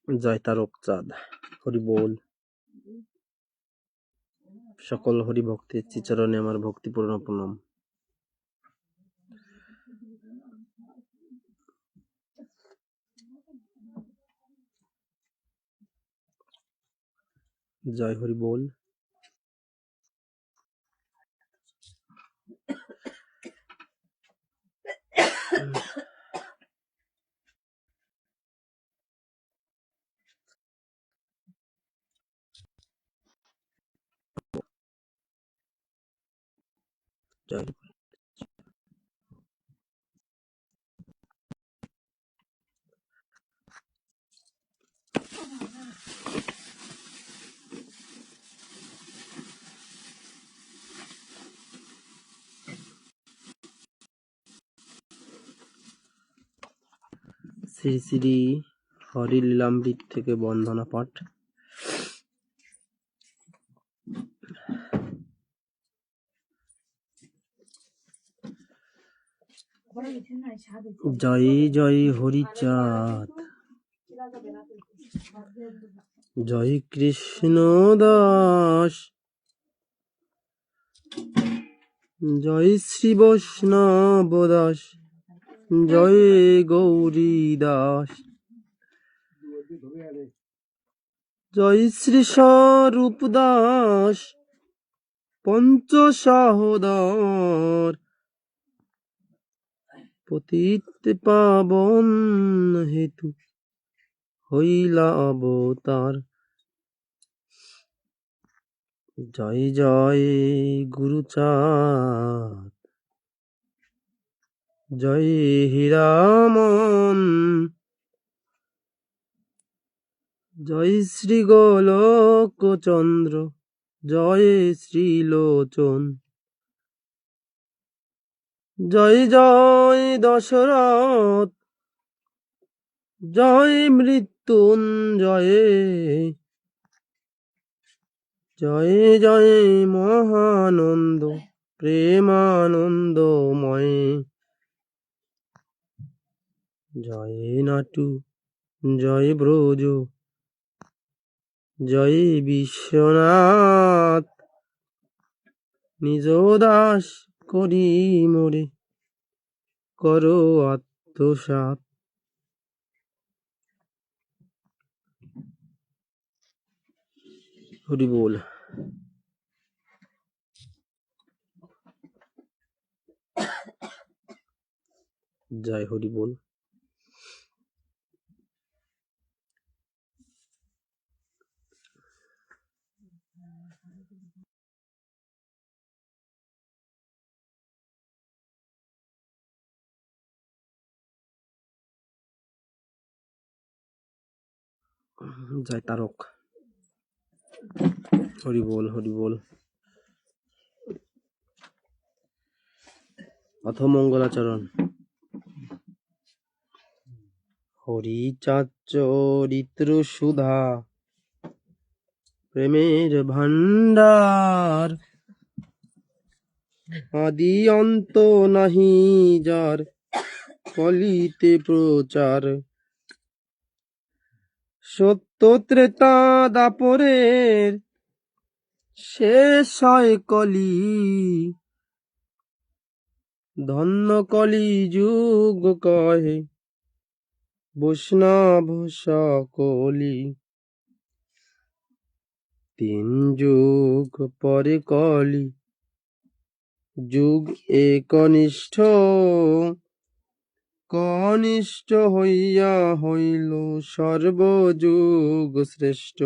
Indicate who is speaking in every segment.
Speaker 1: জয় তারক চাঁদ। হরি বল। সকল হরি ভক্তের শ্রীচরণে আমার ভক্তিপূর্ণ প্রণাম। জয় হরি বল। জয় শ্রী শ্রী হরি লীলামৃত থেকে বন্দনা পাঠ। জয় জয় হরিচাঁদ, জয় কৃষ্ণ দাস, জয় শ্রী বৈষ্ণব দাস, জয় গৌরী দাস, জয় শ্রী স্বরূপ দাস, পঞ্চ সহোদর, পতিত পাবন হেতু হইলা অবতার। জয় জয় গুরুচাঁদ, জয় হীরামন, জয় শ্রী গোলক চন্দ্র, জয় শ্রীলোচন, জয় জয় দশরথ, জয় মৃত্যুঞ্জয়ে, জয় জয় মহানন্দ প্রেমানন্দময়, জয় নাটু, জয় ব্রজ, জয় বিশ্বনাথ, নিজ দাস করি মোরে করো আত্মসাৎ। হরি বল। জয় হরি বল। জয় তারক। হরি বল হরি বল। অথ মঙ্গলাচরণ। হরিচাঁদ চরিত্র সুধা, প্রেমের ভান্ডার, আদি অন্ত নাহি যার, কলিতে প্রচার। সত্য ত্রেতা দাপরের শেষ হয় কলি, ধন্য কলি যুগ কহে বৈষ্ণব সকলি। 3 যুগ পরে কলি যুগ একনিষ্ঠ, কনিষ্ঠ হইয়া হইল সর্বযুগ শ্রেষ্ঠ।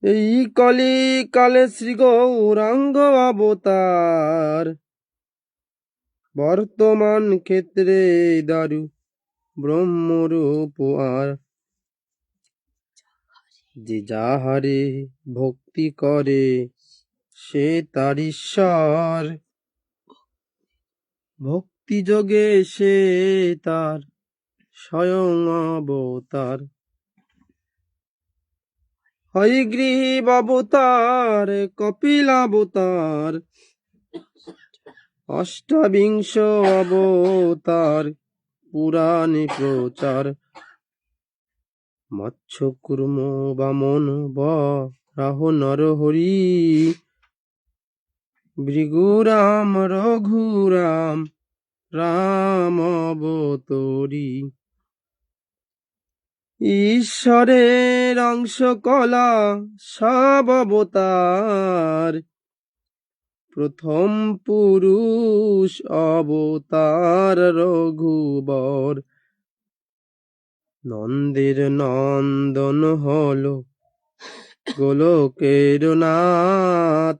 Speaker 1: এই কলি কালে শ্রী গৌরাঙ্গ অবতার, বর্তমান ক্ষেত্রে দারু ব্রহ্মরূপ আর। যে যাহারে ভক্তি করে সে তার ঈশ্বর, ভক্তি যোগে সে তার স্বয়ং অবতার। হয়গ্রীব অবতার, কপিলাবতার, অষ্টাবিংশ অবতার পুরাণে প্রচার। মৎস্য কুর্ম বামন বরাহ নরহরি ভৃগুরাম রঘুরাম রাম অবতরী। ঈশ্বরের অংশ কলা সব অবতার, প্রথম পুরুষ অবতার রঘুবর। নন্দের নন্দন হল গোলকের নাথ,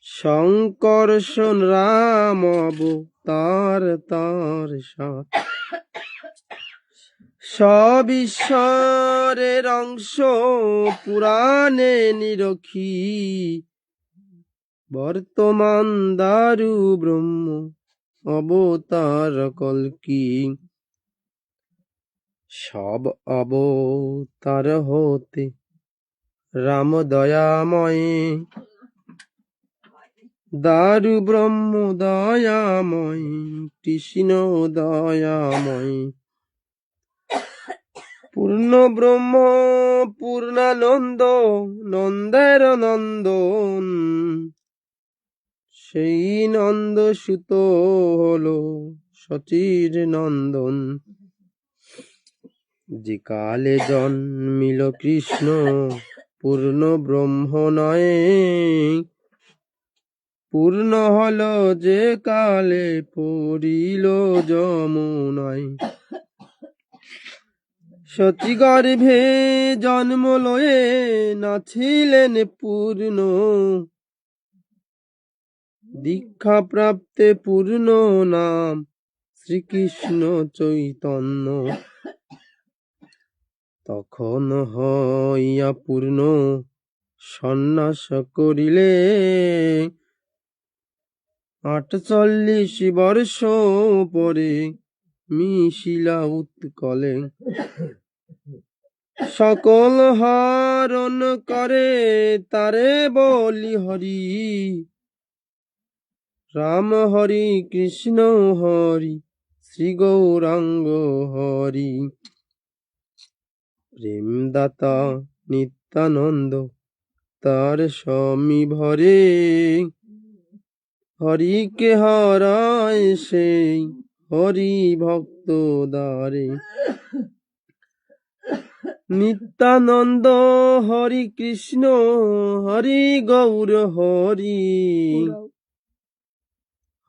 Speaker 1: শঙ্কর্ষণ রাম অবতার তার সাথ। সব ঈশ্বরের অংশ পুরাণে নিরখি, বর্তমান দারু ব্রহ্ম অবতার কল্কি। সব অবতার হতে রাম দয়াময়, দারু ব্রহ্ম দয়াময়, কৃষ্ণ দয়াময়। পূর্ণ ব্রহ্ম পূর্ণানন্দ নন্দের নন্দন, সেই নন্দ সুত হলো সচির নন্দন। যে কালে জন্মিল কৃষ্ণ পূর্ণ ব্রহ্ম নয়, পূর্ণ হলো যে কালে পড়িল যমুনায়। সচি গর্ভে জন্ম লয়ে নাছিলেন পূর্ণ, দীক্ষা প্রাপ্তে পূর্ণ নাম শ্রীকৃষ্ণ চৈতন্য। তখন হইয়া পূর্ণ সন্ন্যাস করিলে, ৪৮ বর্ষ পরে মিশিলা উৎকলে। সকল হরণ করে তারে বলি হরি, রাম হরি কৃষ্ণ হরি শ্রী গৌরাঙ্গ হরি। প্রেম দাতা নিত্যানন্দ তার স্বামী ভরে, হরিকে হরায় সেই হরি ভক্ত দ্বারে। নিত্যানন্দ হরি কৃষ্ণ হরি গৌর হরি,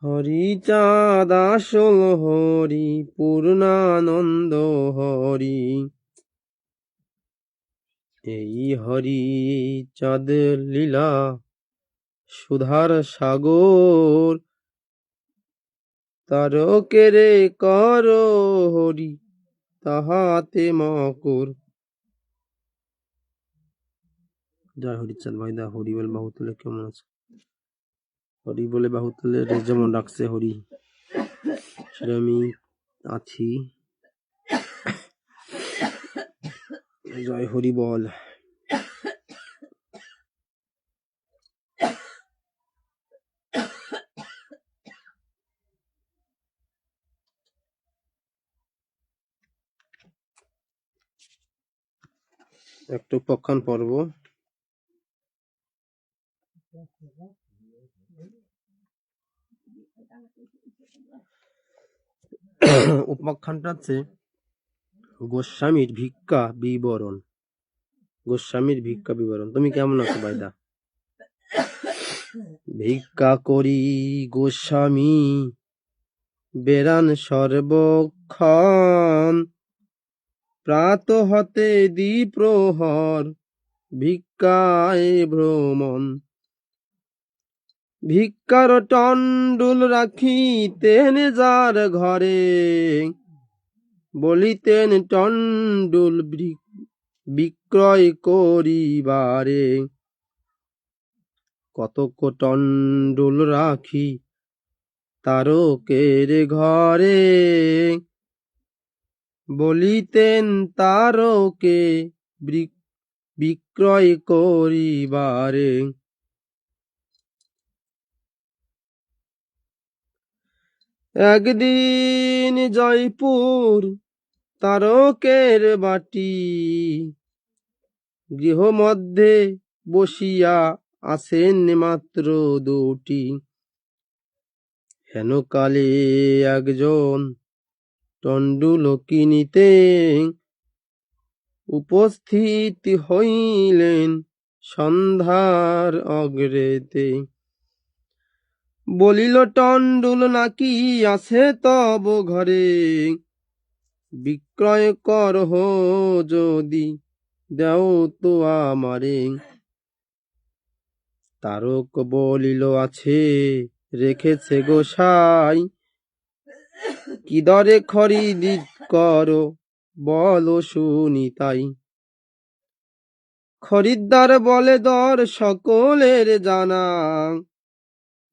Speaker 1: হরি চাঁদ আসল হরি পূর্ণানন্দ হরি। এই হরি চাঁদ লীলা সুধার সাগর, তারকেরে কর হরি তাহাতে মকর। জয় হরিচাঁদ ভাইদা। হরি বল বাহুতলে কেমন আছে? হরি বলে বাহুতলে যেমন ডাকছে হরি, সেটা আমি আছি। জয় হরি বল। একটু উপাখ্যান পর্ব। উপাখ্যানটা হচ্ছে গোস্বামীর ভিক্ষা বিবরণ। গোস্বামীর ভিক্ষা বিবরণ। তুমি কেমন আছো ভাইদা? ভিক্ষা করি গোস্বামী বেড়ান সর্বক্ষণ, প্রাত হতে দ্বিপ্রহর ভিক্ষায় ভ্রমণ। ভিক্ষার টন্ডুল রাখিতেন যার ঘরে, বলিতেন টন্ডুল বিক্রয় করিবারে। কতক টন্ডুল রাখি তারকের ঘরে, বলিতেন তারকে বিক্রয় করিবারে। একদিন জয়পুর তারকের বাটি গৃহ মধ্যে বসিয়া আছেন মাত্র দুটি। হেন কালে একজন টন্ডুল কিনিতে উপস্থিত হইলেন সন্ধ্যার অগ্রেতে। বলিল, টন্ডুল নাকি আছে তব ঘরে, বিক্রয় করহ যদি দেও তো আমারে। তারক বলিল, আছে রেখেছে গোসাই, কি দরে খরিদ করো বলো শুনি তাই। খরিদ্দার বলে, দর সকলের জানা,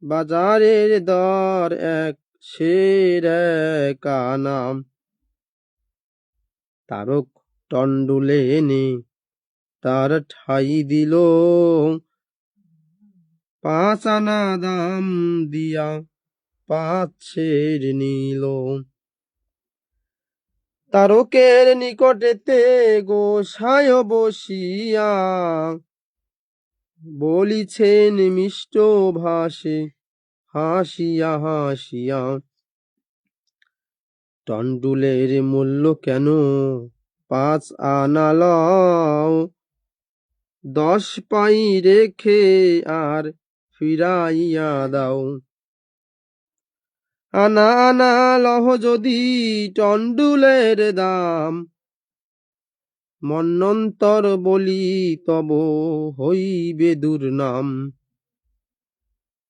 Speaker 1: বাজারের দর এক সের এক আনা। তারক টন্ডুলে এনে তার ঠাই দিল, 5 আনা দাম দিয়া 5 সের নিল। তারকের নিকটেতে গোসাই বসিয়া বলিছেন মিষ্ট ভাষে হাসিয়া হাসিয়া, টন্ডুলের মূল্য কেন 5 আনা লও, 10 পাই রেখে আর ফিরাইয়া দাও। আনা আনা লহ যদি টন্ডুলের দাম, মন্বন্তর বলি তব হইবে দুর্নাম।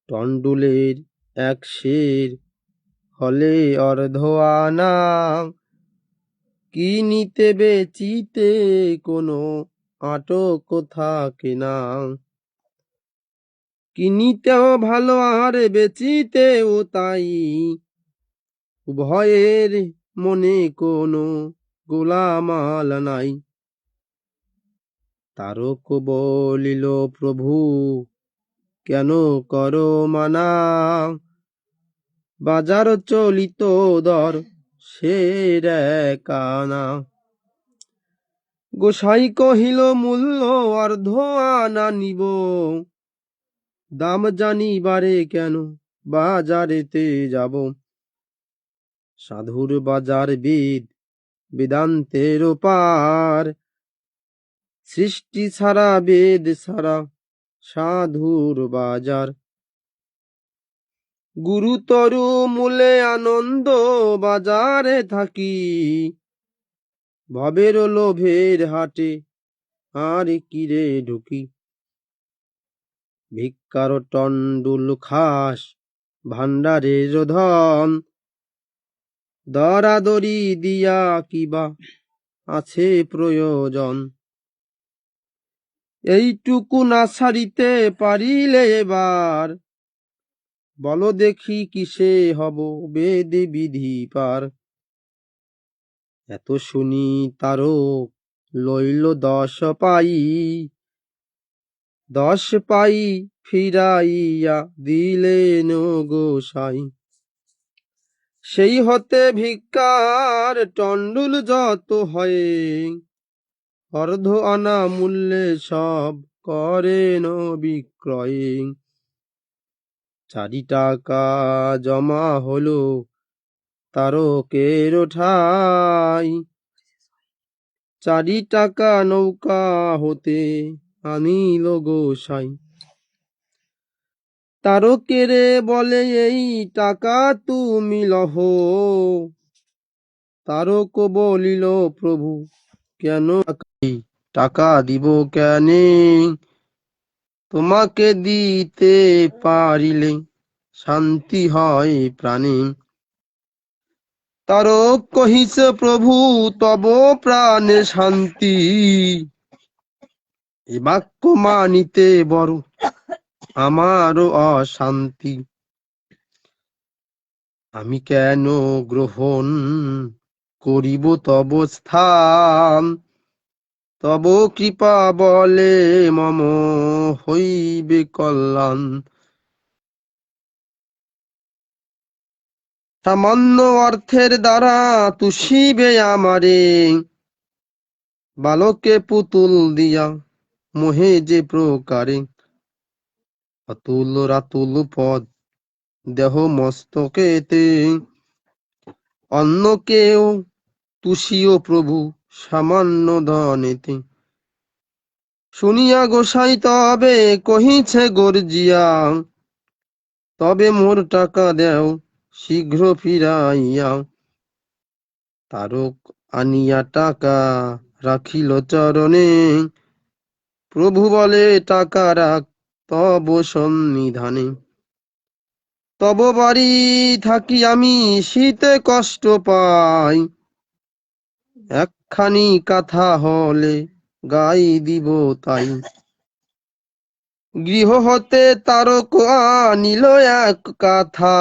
Speaker 1: টন্ডুলের 1 সের হলে অর্ধ আনা, কিনিতে বেচিতে কোনো আটক থাকে না। কিনিতেও ভালো আর বেচিতেও তাই, উভয়ের মনে কোনো গোলামাল নাই। তারক বলিল, প্রভু কেন করো মানা, বাজার চলিত দর সের এক আনা। গোসাই কহিল, মূল্য অর্ধ আনা নিব, দাম জানিবারে কেন বাজারেতে যাব। সাধুর বাজার বেদ বেদান্তের পার, সৃষ্টি ছাড়া বেদ ছাড়া সাধুর বাজার। গুরুতরু মূলে আনন্দ বাজারে থাকি, ভবের লোভের হাটে আর কিরে ঢুকি। ভিক্ষার টন্ডুল খাস ভান্ডারের ধন, দরাদরি দিয়া কিবা আছে প্রয়োজন। এইটুকু না ছাড়িতে পারিলে এবার, বলো দেখি কিসে হব বেদ বিধি পার। এত শুনি তারক লইল 10 পাই, 10 পাই ফিরাইয়া দিলেন গোসাই। সেই হতে ভিক্ষার টন্ডুল যত হয়, অর্ধ আনা মূল্যে সব করেন বিক্রয়। 4 টাকা জমা হলো তারকের ঠাই, 4 টাকা নৌকা হতে আনিল গোসাই। তারকেরে বলে, এই টাকা তুমি লহ, তারক বলিল, প্রভু কেন টাকা দিব কেনে, তোমাকে দিতে পারিলে শান্তি হয় প্রাণে। তারক কহিছে, প্রভু তব প্রাণে শান্তি, এ বাক্য মানিতে বড় আমারও অশান্তি। আমি কেন গ্রহণ করিব তব স্থান, তব কৃপা বলে মম হইবে কল্যাণ। সামান্য অর্থের দ্বারা তুষিবে আমারে, বালকে পুতুল দিয়া মোহে যে প্রকারে। অতুল রাতুল পদ দেহ মস্তকেতে, অন্য কেউ তুষিও প্রভু সামান্য ধনেতে। শুনিয়া গোসাই তবে কহিছে গর্জিয়া, তবে মোর টাকা দেও শীঘ্র ফিরাইয়া। তারক আনিয়া টাকা রাখিল চরণে, প্রভু বলে টাকা রাখ তব সন্নিধানে। তব বাড়ি থাকি আমি শীতে কষ্ট পাই, একখানি কথা হলে গাই দিব তাই। গৃহ হতে তারক আনিল এক কথা,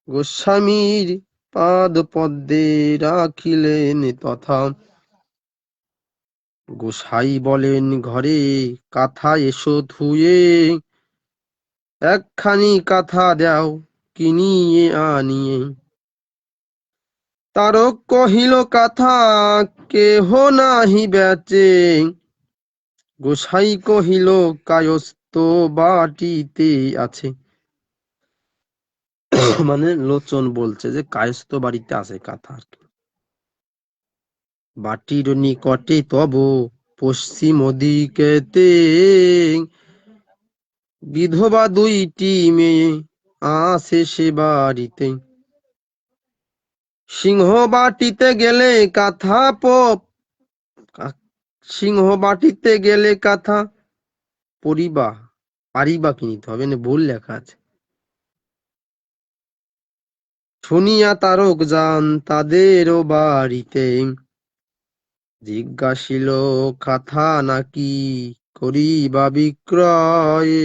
Speaker 1: গোস্বামীর পাদ পদ্মে রাখিলেন তথা। গোসাই বলেন ঘরে কাথা এসো ধুয়ে, একখানি কাথা দাও কিনিয়ে আনিয়ে। তারক কহিল কাথা কেহ নাহি বেচে, গোসাই কহিল কায়স্থ বাটিতে আছে। মানে লোচন বলছে যে কায়স্থ বাড়িতে আছে কাথা। বাটির নিকটে তব পশ্চিম দিকেতে, বিধবা দুইটি মেয়ে আসে সে বাড়িতে। সিংহ বাটিতে গেলে কাথা সিংহ বাটিতে গেলে কাথা পরিবা পারিবা কিনিতে হবে না, ভুল লেখা আছে। শুনিয়া তারক যান তাদেরও বাড়িতে, জিজ্ঞাসিল কাথা নাকি করিবা বিক্রয়।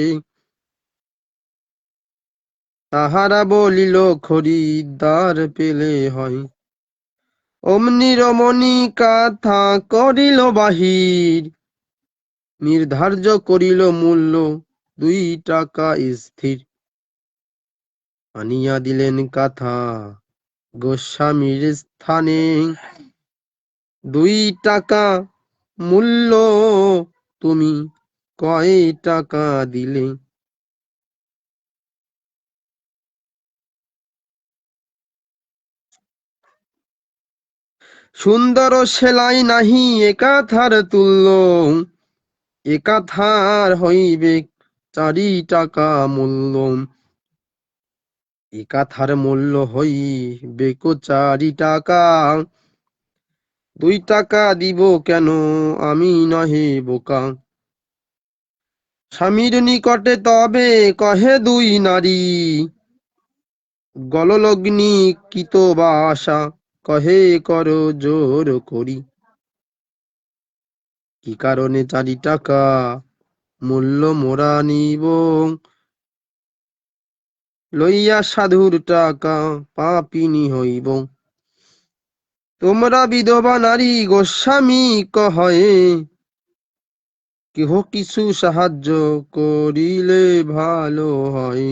Speaker 1: তাহারা বলিল খরিদ্দার পেলে হয়। অমনি রমণী কাথা করিল বাহির, নির্ধার্য করিল মূল্য 2 টাকা স্থির। আনিয়া দিলেন কাথা গোস্বামীর স্থানে, 2 টাকা মূল্য তুমি কয় টাকা দিলে। সুন্দর সেলাই নাহি একাথার তুল্য, একাথার হইবে 4 টাকা মূল্য। একাথার মূল্য হইবে 4 টাকা, 2 টাকা দিব কেন আমি নহে বোকা। স্বামীর নিকটে তবে কহে 2 নারী, গললগ্নি কিত বা আশা কহে কর জোর করি। কি কারণে 4 টাকা মূল্য মোরা নিব, লইয়া সাধুর টাকা পাপিনী হইব। তোমরা বিধবা নারী গোস্বামী কহে, কেহ কিছু সাহায্য করিলে ভালো হয়।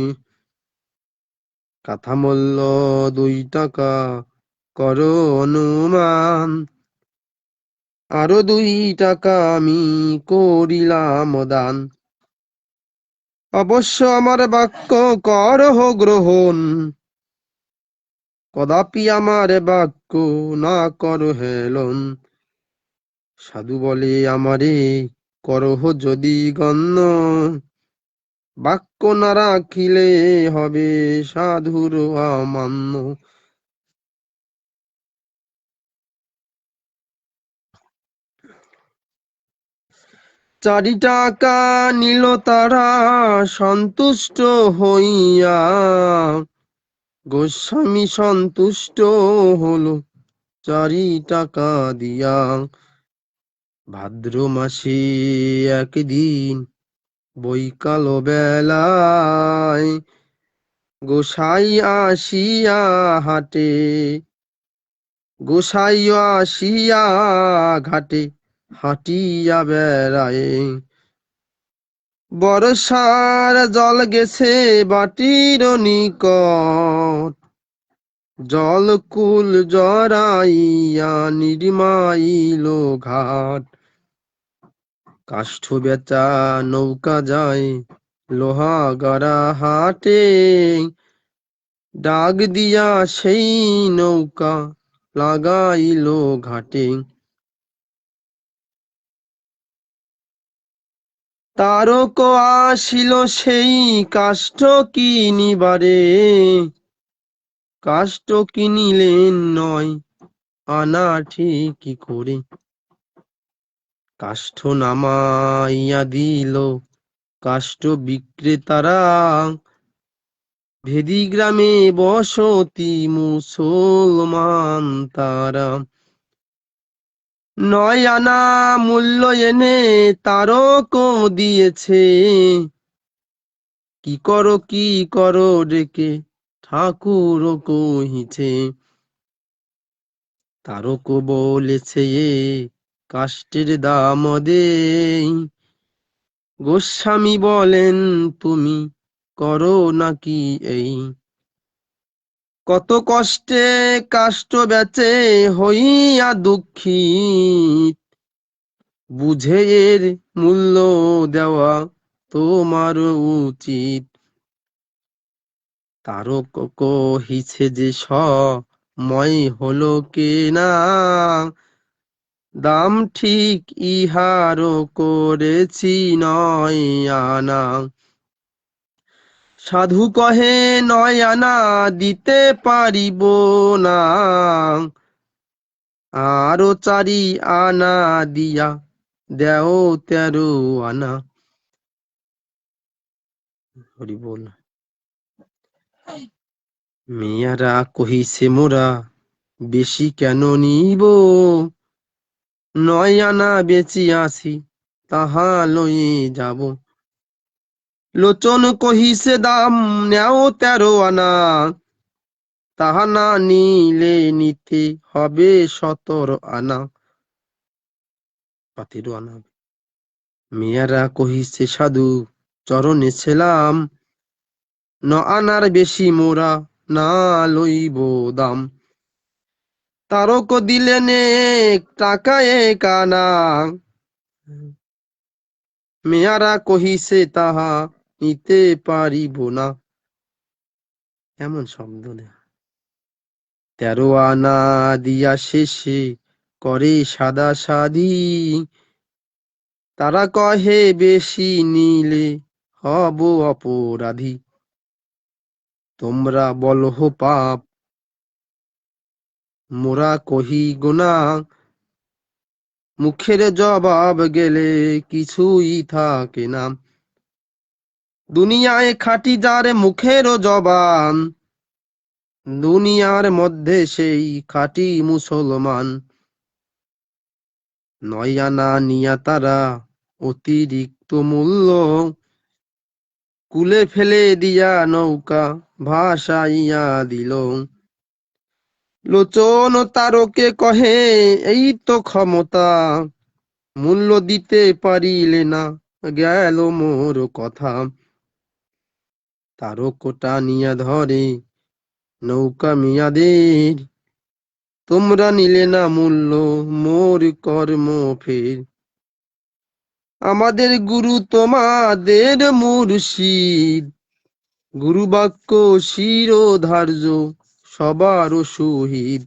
Speaker 1: কাথা মূল্য 2 টাকা করো অনুমান, আরো 2 টাকা আমি করিলাম দান। অবশ্য আমার বাক্য করহ গ্রহণ, কদাপি আমার বাক্য না কর হেলন। সাধু বলে আমারে করহ যদি গণ্য, বাক্য না রাখিলে হবে সাধুর অমান্য। 4 টাকা নিল তারা সন্তুষ্ট হইয়া, গোস্বামী সন্তুষ্ট হলো 4 টাকা দিয়া। ভাদ্র মাসে একদিন বৈকাল বেলায়, গোসাই আসিয়া হাটে, গোসাই আসিয়া ঘাটে হাঁটিয়া বেড়ায়। বর্ষার জল গেছে বাটির নিকট, জলকুল জরাইয়া নির্মাইল ঘাট, কাষ্ঠ বেচা নৌকা যায় লোহাগাড়া হাটে, ডাক দিয়া সেই নৌকা লাগাইল ঘাটে। তারক আসিল সেই কাষ্ঠ কিনিবারে, কাষ্ঠ কিনিলেন নয় আনা ঠিক করে, কাষ্ঠ নামাইয়া দিল কাষ্ঠ বিক্রেতারা, ভেদি গ্রামে বসতি মুসলমান তারা। নয় আনা মূল্য এনে তারক দিয়েছে, কি করো ডেকে ঠাকুর কহিছে। তারক বলেছে এ কাষ্ঠের দাম দেই, গোস্বামী বলেন তুমি করো নাকি এই। কত কষ্টে কাষ্ঠ বেচে হইয়া দুঃখিত, বুঝে এর মূল্য দেওয়া তোমার উচিত। তারক কহিছে যে সময় হলো কেনা, দাম ঠিক ইহারও করেছি নয় আনা। সাধু কহে নয় আনা দিতে পারিব না, আরো 4 আনা দিয়া দেও 13 আনা। হরি বল। মেয়ারা কহিছে মোরা বেশি কেন নিব, 9 আনা বেচিয়াছি তাহা লয়ে যাব। লোচন কহিছে দাম নেও 13 আনা, তাহা না নিলে নিতে হবে 17 আনা। 17 আনা। মেয়ারা কহিছে সাধু চরণে ছিলাম, 9 আনার বেশি মোরা না লইব দাম। তারক দিলেন এক টাকা 1 আনা, মেয়ারা কহিছে তাহা নিতে পারিব না। এমন শব্দ দেয়া। 13 আনা দিয়া শেষে করে সাদা সাদি, তারা কহে বেশি নিলে হব অপরাধী। তোমরা বলহ পাপ, মোরা কহি গুনাহ, মুখের জবাব গেলে কিছুই থাকে না। দুনিয়ায় খাঁটি যার মুখের জবান, দুনিয়ার মধ্যে সেই খাঁটি মুসলমান। 9 আনা নিয়া তারা অতিরিক্ত মূল্য, কুলে ফেলে দিয়া নৌকা ভাসাইয়া দিল। লোচন তারকে কহে এই তো ক্ষমতা, মূল্য দিতে পারিলে না গেল মোর কথা। তারকটা নিয়া ধরে নৌকা মিয়াদের, তোমরা নিলে না মূল্য মোর কর্ম ফের। আমাদের গুরু তোমাদের মুর্শিদ, গুরু বাক্য শিরোধার্য সবার শহীদ।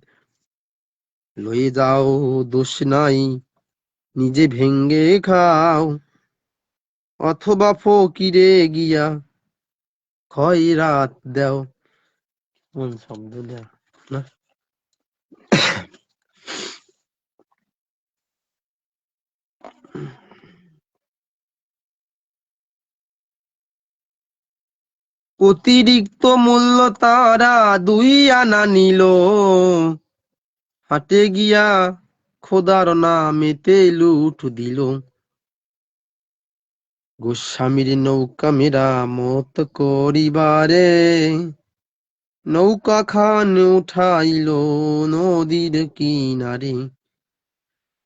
Speaker 1: লয়ে যাও দোষ নাই নিজে ভেঙ্গে খাও, অথবা ফকিরে গিয়া খয়রাত দেও। কোন শব্দ দেয়া না। অতিরিক্ত মূল্য তারা 2 আনা নিল, হাটে গিয়া খোদার নামেতে লুট দিল। গোস্বামীর নৌকা মেরামত করিবারে, নৌকা খান উঠাইল নদীর কিনারে।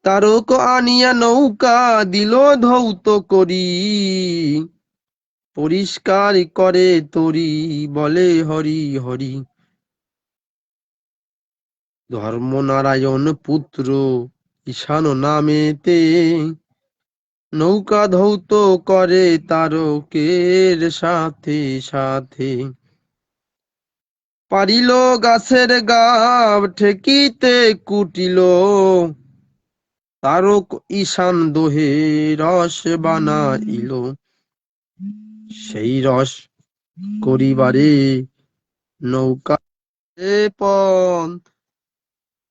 Speaker 1: তারক আনিয়া নৌকা দিল ধৌত করি, পরিষ্কার করে তরি বলে হরি হরি। ধর্মনারায়ণ পুত্র ঈশান নামেতে নৌকা ধৌত করে তারকের সাথে সাথে। পারিল গাছের গাব ঠেকিতে কুটিল, তারক ঈশান দোহে রস বানাইল। সেই রস করিবারে নৌকা পন,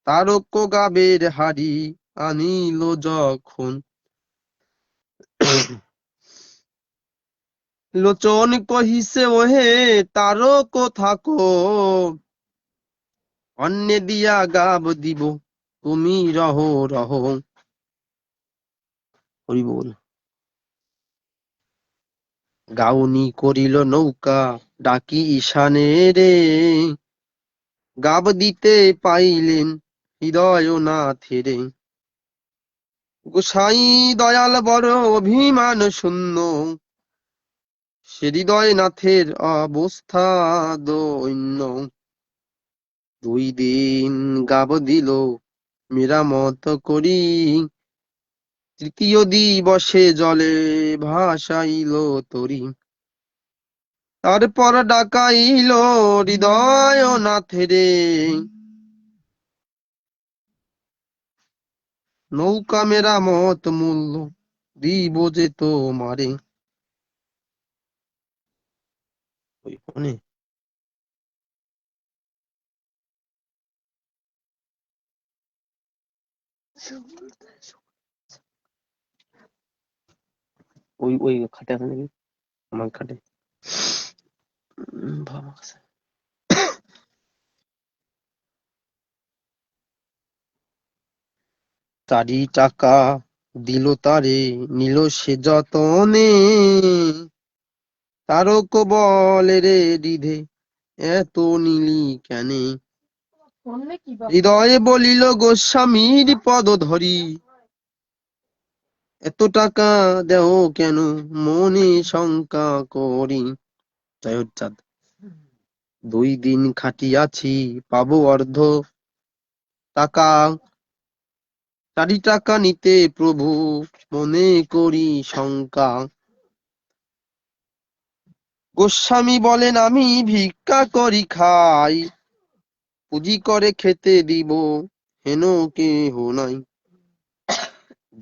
Speaker 1: তারক গাবের হাড়ি আনিল যখন। লোচন কহিছে ওহে তারক থাকো, অন্যে দিয়া গাব দিব তুমি রহ রহ। হরি বল। গাউনি করিল নৌকা ডাকি ঈশানে রে, গাব দিতে পাইলেন হৃদয় নাথে রে। গোসাই দয়াল বড় অভিমান শূন্য, সে হৃদয় নাথের অবস্থা দৈন্য। 2 দিন গাব দিল মেরামত করি, তৃতীয় দিবসে জলে ভাসাইল তরি। তারপর ডাকাইল হৃদয় নাথে রে, নৌকা মেরামত মূল্য দিব যে তোমারে। ওইখানে ওই ওই খাটে আছে নাকি? আমার খাটে ভালো আছে। 4 টাকা দিল তারে, নিল সে যতনে। তারক বলে রে রিধে এত নিলি কেনে? হৃদয়ে বলিল গোস্বামীর পদ ধরি, এত টাকা দেও কেন মনে শঙ্কা করি। জয়োচ্চাদ। 2 দিন খাটিয়াছি পাবো অর্ধ টাকা, 4 টাকা নিতে প্রভু মনে করি শঙ্কা। গোস্বামী বলেন আমি ভিক্ষা করি খাই, পুঁজি করে খেতে দিব হেন কেহ নাই।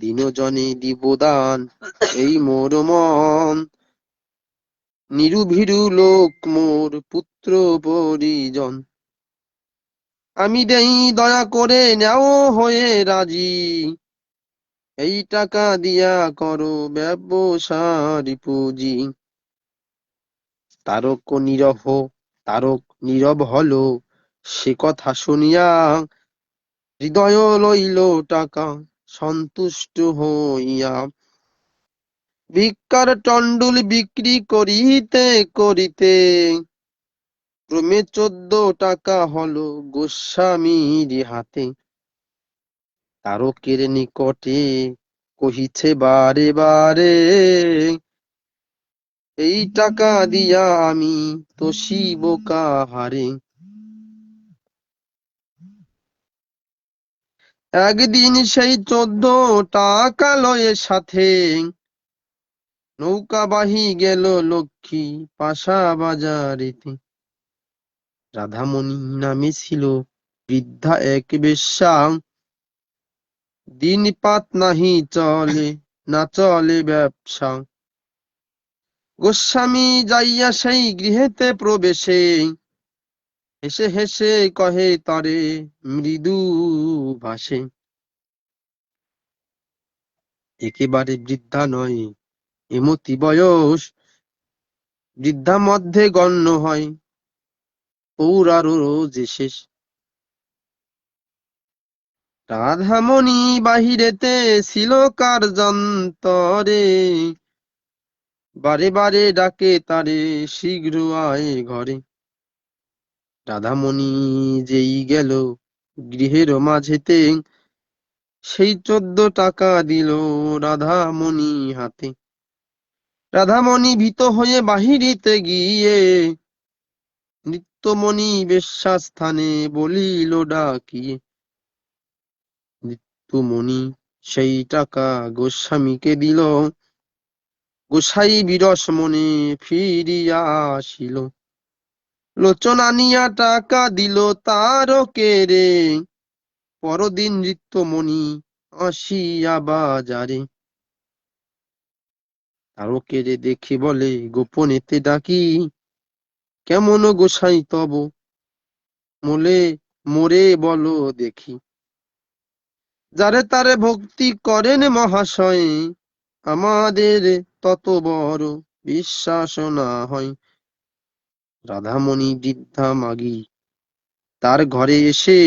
Speaker 1: দিনজনে দিব দান এই মোর মন, নিরুভীরু লোক মোর পুত্র পরিজন। আমি দেই দয়া করে নেও হয়ে রাজি, এই টাকা দিয়া করো ব্যবসার পুঁজি। তারক নীরব হলো সে কথা শুনিয়া, হৃদয় লইল টাকা সন্তুষ্ট হইয়া। ভিক্ষার টন্ডুল বিক্রি করিতে করিতে, ক্রমে 14 টাকা হলো গোস্বামীর হাতে। তারকের নিকটে কহিছে বারে বারে, এই টাকা দিয়া আমি তোষিব কাহারে। একদিন সেই 14 টাকা লয়ে সাথে, নৌকা বাহি গেল লক্ষ্মী পাশা বাজারেতে। রাধামণি নামে ছিল বৃদ্ধা এক বেশ্যা, দিন পাত নাহি চলে না চলে ব্যবসা। গোস্বামী যাইয়া সেই গৃহেতে প্রবেশে, হেসে হেসে কহে তারে মৃদু ভাষে। একেবারে বৃদ্ধা নয় এমতি বয়স, বৃদ্ধা মধ্যে গণ্য হয় পৌরারও যে শেষ। রাধামণি বাহিরেতে ছিল কার্যান্তরে, বারে বারে ডাকে তারে শীঘ্র আয় ঘরে। রাধামণি যেই গেল গৃহের মাঝেতে, সেই 14 টাকা দিল রাধামণি হাতে। রাধামণি ভীত হয়ে বাহিরিতে গিয়ে, নিত্যমণি বেশ্যাস্থানে বলিল ডাকিয়ে, মণি সেই টাকা গোস্বামীকে দিল। গোসাই বিরস মনে ফিরিয়া আসিল। লোচন আনিয়া টাকা দিল তারকেরে। পরদিন নৃত্যমণি আসিয়া বাজারে। তারকেরে দেখে বলে গোপনেতে ডাকি, কেমন গোসাই তব মোলে মোরে বলো দেখি। যারে তারে ভক্তি করেন মহাশয়, আমাদের তত বড় বিশ্বাস না হয়। রাধামণি বৃদ্ধা মাগি তার ঘরে এসে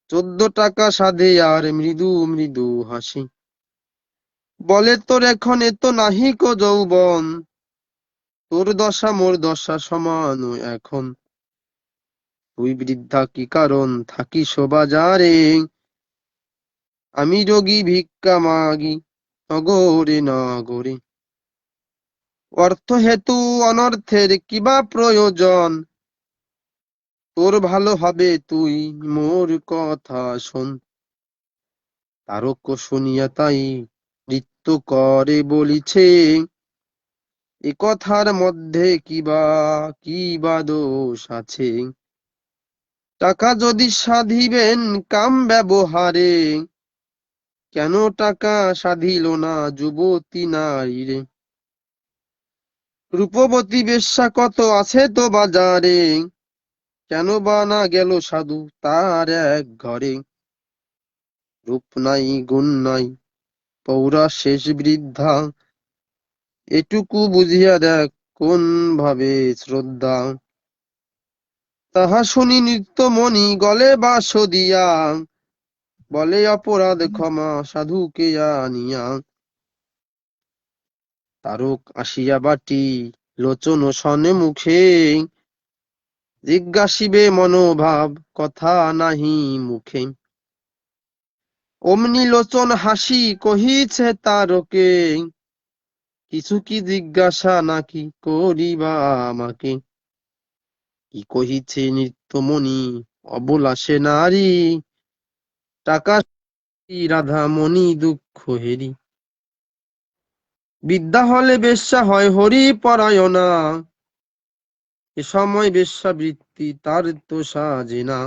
Speaker 1: 14 টাকা সাধে আর মৃদু মৃদু হাসি। বলে তোর এখন এত নাহিক যৌবন, তোর দশা মোর দশা সমান এখন। তুই বৃদ্ধা কি কারণ থাকিস বাজারে, আমি যোগী ভিক্ষা মাগি নগরে নগরে। অর্থ হেতু অনর্থের কিবা প্রয়োজন, তোর ভালো হবে তুই মোর কথা শোন। তারক শুনিয়া তাই নৃত্য করে বলিছে, এ কথার মধ্যে কিবা দোষ আছে। টাকা যদি সাধিবেন কাম ব্যবহারে, কেন টাকা সাধিল না যুবতী নারীরে। রূপবতী বেশ্যা কত আছে তো বাজারে, কেন বা না গেল সাধু তার এক ঘরে। রূপ নাই গুণ নাই পৌরা শেষ বৃদ্ধা, এটুকু বুঝিয়া দেখ কোন ভাবে শ্রদ্ধা। তাহা শুনি নৃত্যমণি গলে বাঁশ দিয়া, বলে অপরাধ ক্ষমা সাধুকে আনিয়া। তারক আসিয়া বাটি লোচন সনে মুখে, জিজ্ঞাসিবে মনোভাব কথা নাহি মুখে। অমনি লোচন হাসি কহিছে তারকে, কিছু কি জিজ্ঞাসা নাকি করিবা আমাকে। কি কহিছে নৃত্যমণি অবলা সে নারী, টাকা রাধামণি দুঃখ হেরি। বিদ্যা হলে বেশ্যা হয় হরি পরায়ণা, এ সময় বেশ্যাবৃত্তি তার তো সাজে না।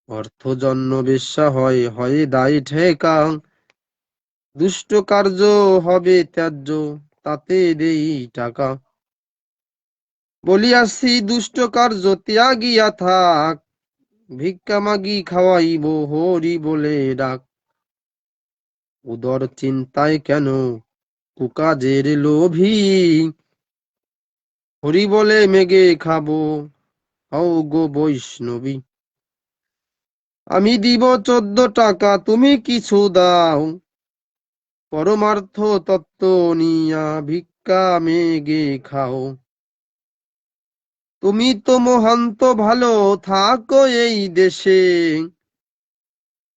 Speaker 1: অর্থ জন্য বেশ্যা হয় দায় ঠেকা, দুষ্ট কার্য হবে ত্যায্য তাতে দেই টাকা। বলিয়াছি দুষ্ট কার্য ত্যাগিয়া থাক, ভিক্ষা মাগি খাওয়াইব হরি বলে ডাক। উদর চিন্তায় কেন কুকাজের লোভী, হরি বলে মেগে খাবো হও গো বৈষ্ণবী। আমি দিব 14 টাকা তুমি কিছু দাও, পরমার্থ তত্ত্ব নিয়া ভিক্ষা মেগে খাও। তুমি তো মহান্ত ভালো থাকো এই দেশে,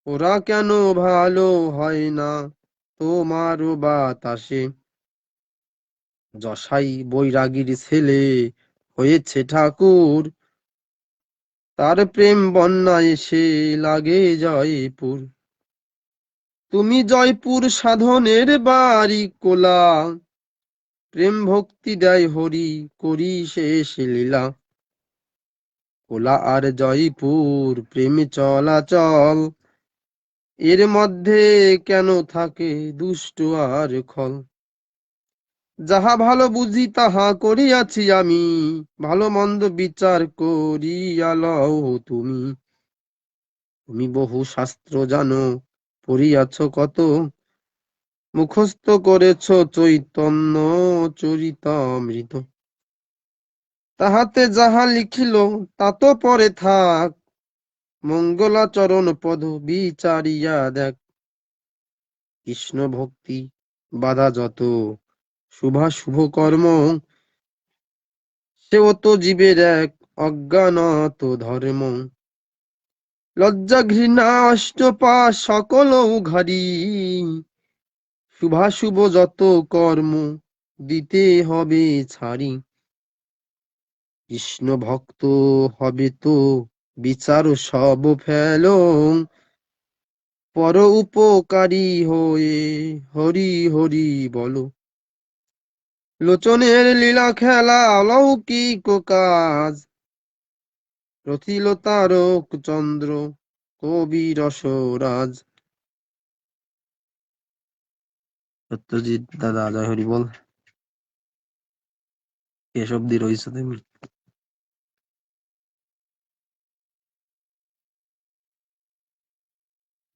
Speaker 1: ওরা কেন ভালো হয় না তোমার বাতাসে। যশাই বৈরাগীর ছেলে হয়েছে ঠাকুর, তার প্রেম বন্যায় সে লাগে জয়পুর। তুমি জয়পুর সাধনের বাড়ি কোলা, প্রেম ভক্তি দেয় হরি করি শেষ লীলা। কোলা আর জয়পুর প্রেম চলাচল, এর মধ্যে কেন থাকে দুষ্ট আর খল। যাহা ভালো বুঝি তাহা করিয়াছি আমি, ভালো মন্দ বিচার করিয়া লও তুমি। তুমি বহু শাস্ত্র জানো পড়িয়াছ কত, মুখস্থ করেছ চৈতন্য চরিতামৃত। তাহাতে যাহা লিখিল তা তো পরে থাক, মঙ্গলাচরণ পদ বিচারিয়া দেখ। কৃষ্ণ ভক্তি বাধা যত শুভ কর্ম, সেও তো জীবের এক অজ্ঞানত ধর্ম। লজ্জা ঘৃণা অষ্টপা সকল ঘারি, শুভ যত কর্ম দিতে হবে ছাড়ি। কৃষ্ণ ভক্ত হবে তো বিচার সব ফেল, পর উপকারী হয়ে হরি হরি বলো। লোচনের লীলা খেলা অলৌকিক কাজ, রথিল তারক চন্দ্র কবি রসরাজ। সত্যজিৎ দাদা জয় হরি বল। এসব দিয়ে রয়েছে তুমি।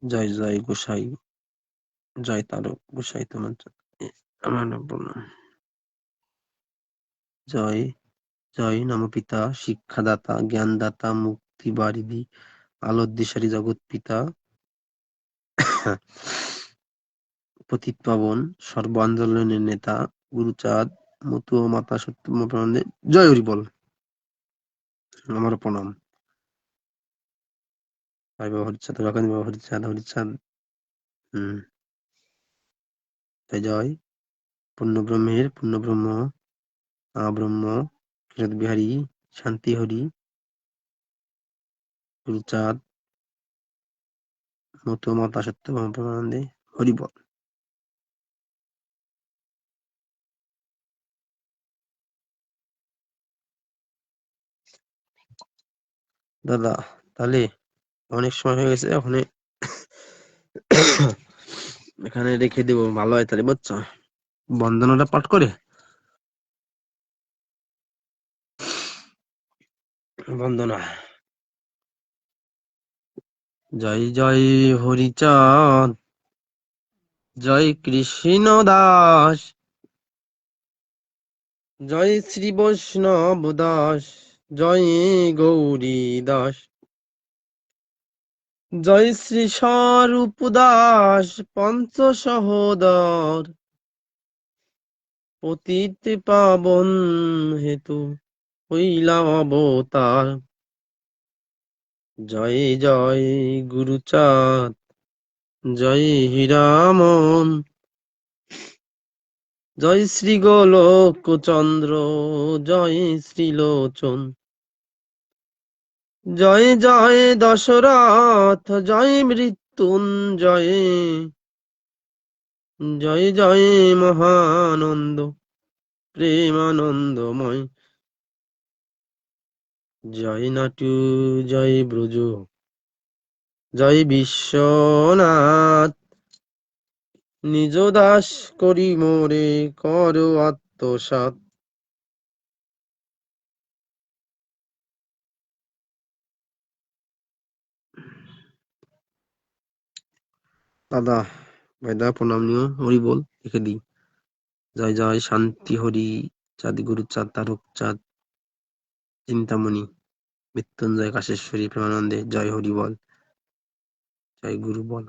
Speaker 1: জয় জয় গোসাই, জয় তারক গোসাই তোমার আমার প্রণাম। জয় জয় নম পিতা শিক্ষাদাতা জ্ঞানদাতা মুক্তি বারিধি আলোর দিশারি জগৎ পিতা পতিত পাবন সর্ব আন্দোলনের নেতা গুরুচাঁদ মতু ও মাতা সত্য প্রণামে জয় হরি বল। আমার প্রণাম। ভাই বাবা হরিচাঁদ কাকানি বাবা হরিচাঁদ হরিচাঁদ জয় জয় পূর্ণব্রহ্মের পূর্ণব্রহ্ম ব্রহ্ম কিরত বিহারী শান্তি হরি গুরুচাঁদ মতো মাতা সত্য প্রণামে হরি বল। দাদা তাহলে অনেক সময় হয়ে গেছে, ওখানে এখানে রেখে দেবো, ভালো হয় তাহলে বুঝছো। বন্দনাটা পাঠ করে বন্দনা। জয় জয় হরিচাঁদ, জয় কৃষ্ণ দাস, জয় শ্রী বৈষ্ণব দাস, জয় গৌরী দাস, জয় শ্রী স্বরূপ দাস পঞ্চ সহোদর, পতিত পাবন হেতু হইলা অবতার। জয় জয় গুরুচাঁদ, জয় হীরামন, জয় শ্রী গোলক চন্দ্র, জয় শ্রীলোচন, জয় জয় দশরথ, জয় মৃত্যুঞ্জয়, জয় জয় মহানন্দ প্রেমানন্দময়, জয় নাটু জয় ব্রজ, জয় বিশ্বনাথ, নিজ দাস করি মোরে কর আত্মসাৎ। দাদা ভাইদা প্রণাম নিও, হরি বল লিখে দিই। জয় জয় শান্তি হরি চাঁদ গুরুচাঁদ তারক চাঁদ চিন্তামণি মৃত্যুঞ্জয় কাশেশ্বরী প্রেমানন্দে জয় হরি বল, জয় গুরু বল।